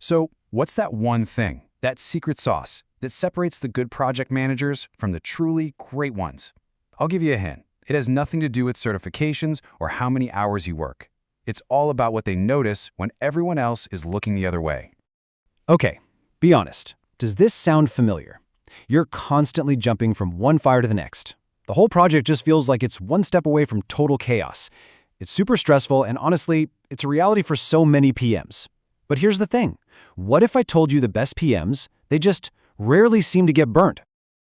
So, what's that one thing, that secret sauce, that separates the good project managers from the truly great ones? I'll give you a hint. It has nothing to do with certifications or how many hours you work. It's all about what they notice when everyone else is looking the other way. Okay, be honest. Does this sound familiar? You're constantly jumping from one fire to the next. The whole project just feels like it's one step away from total chaos. It's super stressful, and honestly, it's a reality for so many PMs. But here's the thing. What if I told you the best PMs, they just rarely seem to get burnt?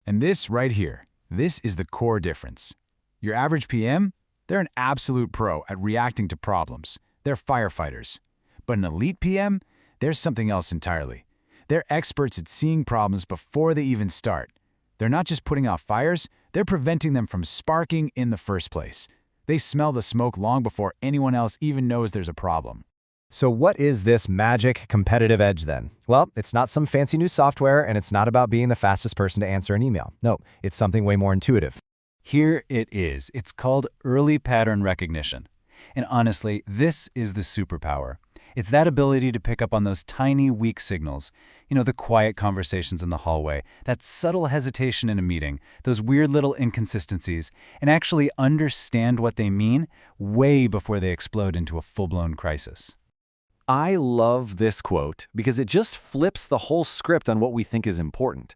And this right here, this is the core difference. Your average PM, they're an absolute pro at reacting to problems. They're firefighters. But an elite PM, there's something else entirely. They're experts at seeing problems before they even start. They're not just putting out fires, they're preventing them from sparking in the first place. They smell the smoke long before anyone else even knows there's a problem. So what is this magic competitive edge then? Well, it's not some fancy new software, and it's not about being the fastest person to answer an email. No, it's something way more intuitive. Here it is. It's called early pattern recognition. And honestly, this is the superpower. It's that ability to pick up on those tiny, weak signals. The quiet conversations in the hallway, that subtle hesitation in a meeting, those weird little inconsistencies, and actually understand what they mean way before they explode into a full-blown crisis. I love this quote because it just flips the whole script on what we think is important.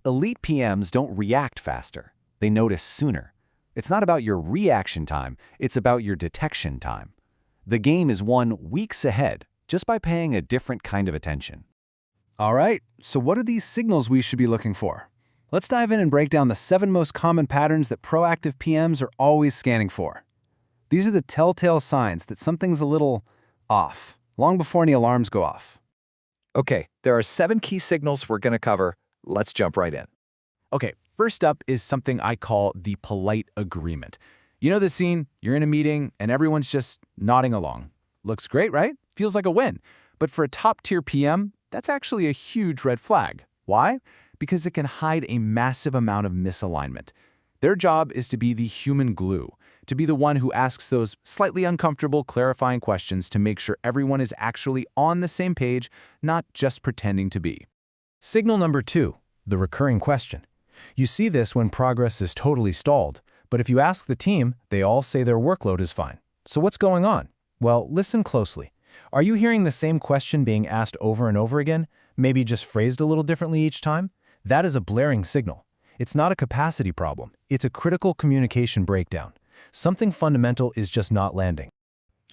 Elite PMs don't react faster. They notice sooner. It's not about your reaction time, it's about your detection time. The game is won weeks ahead just by paying a different kind of attention. All right, so what are these signals we should be looking for? Let's dive in and break down the 7 most common patterns that proactive PMs are always scanning for. These are the telltale signs that something's a little off, long before any alarms go off. Okay, there are 7 key signals we're going to cover. Let's jump right in. Okay, first up is something I call the polite agreement. You know the scene, you're in a meeting, and everyone's just nodding along. Looks great, right? Feels like a win. But for a top-tier PM, that's actually a huge red flag. Why? Because it can hide a massive amount of misalignment. Their job is to be the human glue, to be the one who asks those slightly uncomfortable clarifying questions to make sure everyone is actually on the same page, not just pretending to be. Signal number 2, the recurring question. You see this when progress is totally stalled, but if you ask the team, they all say their workload is fine. So what's going on? Well, listen closely. Are you hearing the same question being asked over and over again, maybe just phrased a little differently each time? That is a blaring signal. It's not a capacity problem. It's a critical communication breakdown. Something fundamental is just not landing.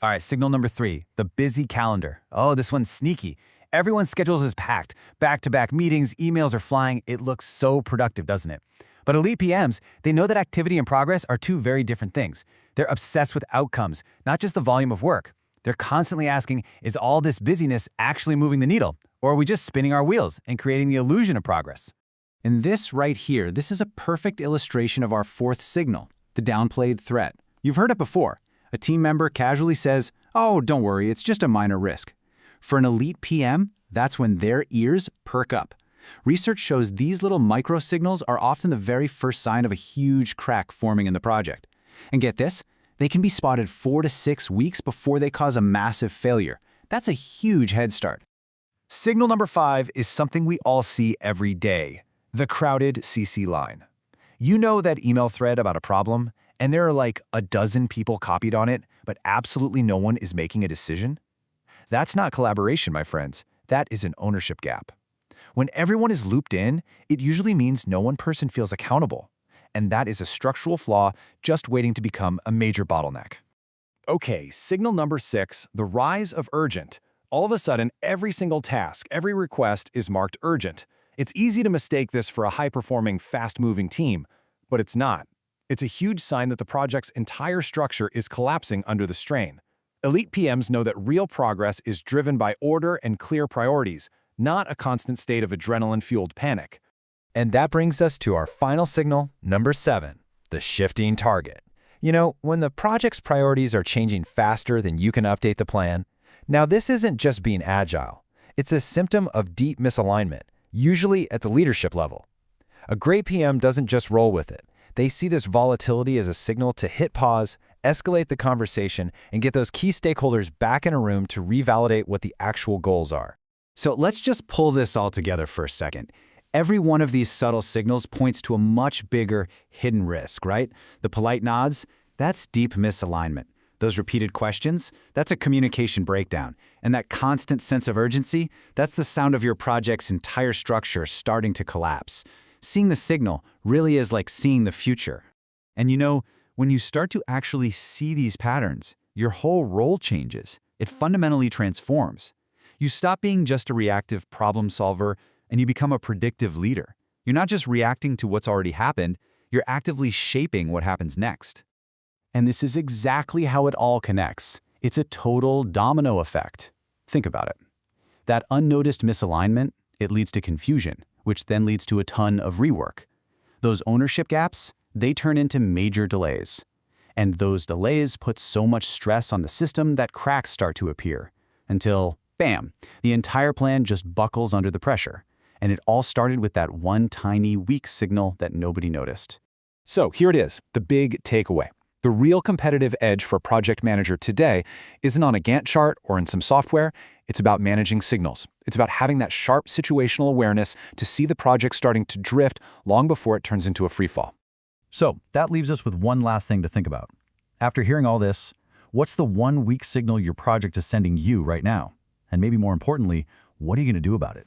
All right, signal number 3, the busy calendar. Oh, this one's sneaky. Everyone's schedules is packed. Back-to-back meetings, emails are flying. It looks so productive, doesn't it? But elite PMs, they know that activity and progress are 2 very different things. They're obsessed with outcomes, not just the volume of work. They're constantly asking, is all this busyness actually moving the needle? Or are we just spinning our wheels and creating the illusion of progress? And this right here, this is a perfect illustration of our 4th signal, the downplayed threat. You've heard it before. A team member casually says, "Oh, don't worry, it's just a minor risk." For an elite PM, that's when their ears perk up. Research shows these little micro signals are often the very first sign of a huge crack forming in the project. And get this, they can be spotted 4 to 6 weeks before they cause a massive failure. That's a huge head start. Signal number 5 is something we all see every day, the crowded CC line. You know that email thread about a problem, and there are like a dozen people copied on it, but absolutely no one is making a decision? That's not collaboration, my friends. That is an ownership gap. When everyone is looped in, it usually means no one person feels accountable. And that is a structural flaw just waiting to become a major bottleneck. Okay, signal number 6, the rise of urgent. All of a sudden, every single task, every request is marked urgent. It's easy to mistake this for a high-performing, fast-moving team, but it's not. It's a huge sign that the project's entire structure is collapsing under the strain. Elite PMs know that real progress is driven by order and clear priorities, not a constant state of adrenaline-fueled panic. And that brings us to our final signal, number 7, the shifting target. When the project's priorities are changing faster than you can update the plan. Now, this isn't just being agile. It's a symptom of deep misalignment, usually at the leadership level. A great PM doesn't just roll with it. They see this volatility as a signal to hit pause, escalate the conversation, and get those key stakeholders back in a room to revalidate what the actual goals are. So let's just pull this all together for a second. Every one of these subtle signals points to a much bigger hidden risk, right? The polite nods, that's deep misalignment. Those repeated questions, that's a communication breakdown. And that constant sense of urgency, that's the sound of your project's entire structure starting to collapse. Seeing the signal really is like seeing the future. And when you start to actually see these patterns, your whole role changes. It fundamentally transforms. You stop being just a reactive problem solver and you become a predictive leader. You're not just reacting to what's already happened, you're actively shaping what happens next. And this is exactly how it all connects. It's a total domino effect. Think about it. That unnoticed misalignment, it leads to confusion, which then leads to a ton of rework. Those ownership gaps, they turn into major delays. And those delays put so much stress on the system that cracks start to appear. Until, bam, the entire plan just buckles under the pressure. And it all started with that one tiny weak signal that nobody noticed. So here it is, the big takeaway. The real competitive edge for a project manager today isn't on a Gantt chart or in some software. It's about managing signals. It's about having that sharp situational awareness to see the project starting to drift long before it turns into a freefall. So that leaves us with one last thing to think about. After hearing all this, what's the one weak signal your project is sending you right now? And maybe more importantly, what are you going to do about it?